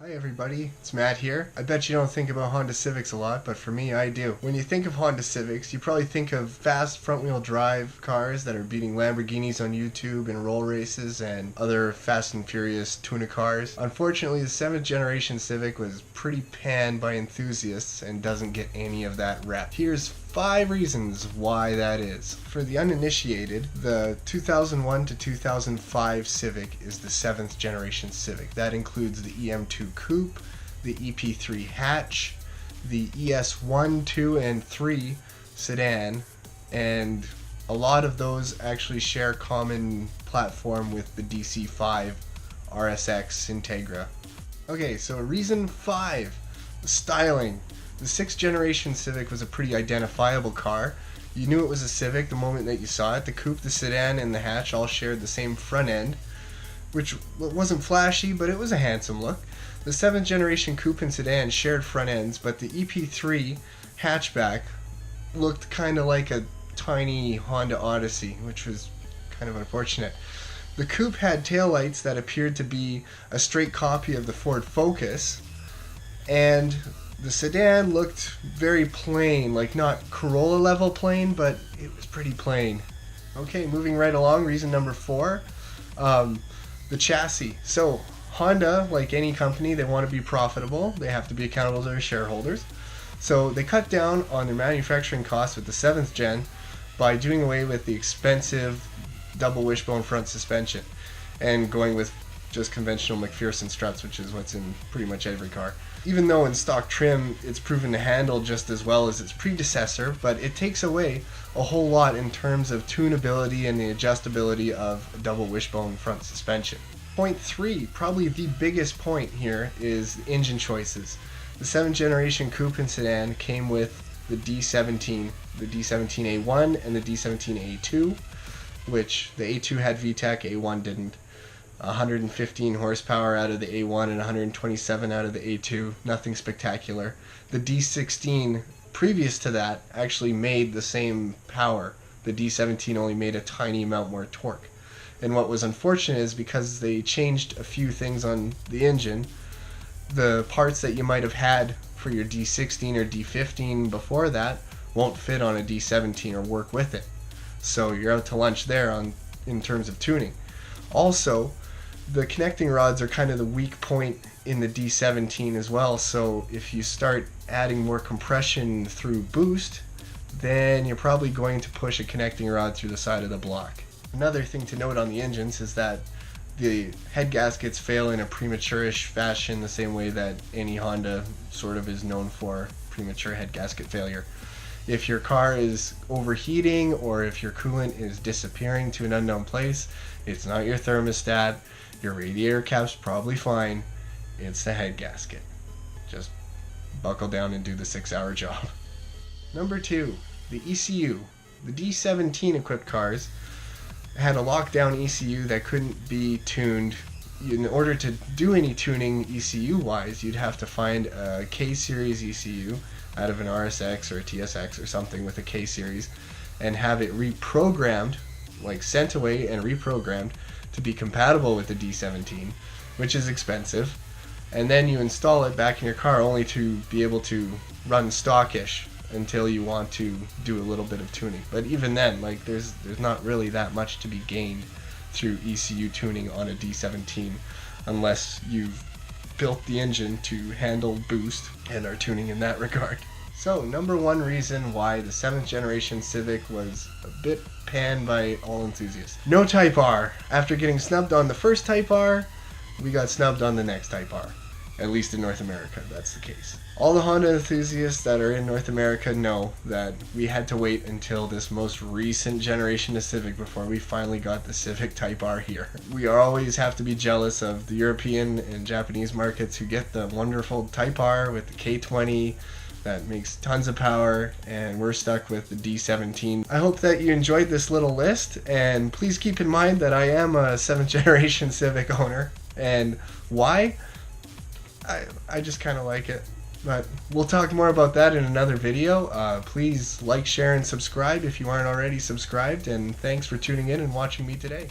Hi everybody, it's Matt here. I bet you don't think about Honda Civics a lot, but for me I do. When you think of Honda Civics, you probably think of fast front-wheel drive cars that are beating Lamborghinis on YouTube in roll races and other Fast and Furious tuna cars. Unfortunately, the 7th generation Civic was pretty panned by enthusiasts and doesn't get any of that rep. Here's 5 reasons why that is. For the uninitiated, the 2001 to 2005 Civic is the 7th generation Civic. That includes the EM2 Coupe, the EP3 hatch, the ES1, 2, and 3 sedan, and a lot of those actually share common platform with the DC5 RSX Integra. Okay, so reason 5, the styling. The 6th generation Civic was a pretty identifiable car. You knew it was a Civic the moment that you saw it. The coupe, the sedan, and the hatch all shared the same front end, which wasn't flashy, but it was a handsome look. The 7th generation coupe and sedan shared front ends, but the EP3 hatchback looked kind of like a tiny Honda Odyssey, which was kind of unfortunate. The coupe had taillights that appeared to be a straight copy of the Ford Focus, and the sedan looked very plain, like not Corolla level plain, but it was pretty plain. Okay, moving right along, reason number 4, the chassis. So Honda, like any company, they want to be profitable. They have to be accountable to their shareholders. So they cut down on their manufacturing costs with the 7th gen by doing away with the expensive double wishbone front suspension and going with just conventional McPherson struts, which is what's in pretty much every car. Even though in stock trim it's proven to handle just as well as its predecessor, but it takes away a whole lot in terms of tunability and the adjustability of double wishbone front suspension. Point 3, probably the biggest point here, is engine choices. The 7th generation coupe and sedan came with the D17, the D17A1 and the D17A2, which the A2 had VTEC, A1 didn't. 115 horsepower out of the A1 and 127 out of the A2, nothing spectacular. The D16 previous to that actually made the same power. The D17 only made a tiny amount more torque. And what was unfortunate is because they changed a few things on the engine, the parts that you might have had for your D16 or D15 before that won't fit on a D17 or work with it. So you're out to lunch there in terms of tuning. Also, the connecting rods are kind of the weak point in the D17 as well, so if you start adding more compression through boost, then you're probably going to push a connecting rod through the side of the block. Another thing to note on the engines is that the head gaskets fail in a premature-ish fashion, the same way that any Honda sort of is known for premature head gasket failure. If your car is overheating or if your coolant is disappearing to an unknown place, it's not your thermostat. Your radiator cap's probably fine. It's the head gasket. Just buckle down and do the 6-hour job. Number 2, the ECU. The D17 equipped cars had a lockdown ECU that couldn't be tuned. In order to do any tuning ECU wise, you'd have to find a K-series ECU out of an RSX or a TSX or something with a K-series and have it reprogrammed, like sent away and reprogrammed to be compatible with the D17, which is expensive, and then you install it back in your car only to be able to run stockish until you want to do a little bit of tuning. But even then, like there's not really that much to be gained through ECU tuning on a D17 unless you've built the engine to handle boost and are tuning in that regard. So, number 1 reason why the 7th generation Civic was a bit panned by all enthusiasts. No Type R. After getting snubbed on the first Type R, we got snubbed on the next Type R. At least in North America, that's the case. All the Honda enthusiasts that are in North America know that we had to wait until this most recent generation of Civic before we finally got the Civic Type R here. We always have to be jealous of the European and Japanese markets who get the wonderful Type R with the K20, that makes tons of power, and we're stuck with the D17. I hope that you enjoyed this little list, and please keep in mind that I am a 7th generation Civic owner. And why? I just kind of like it. But we'll talk more about that in another video. Please like, share, and subscribe if you aren't already subscribed, and thanks for tuning in and watching me today.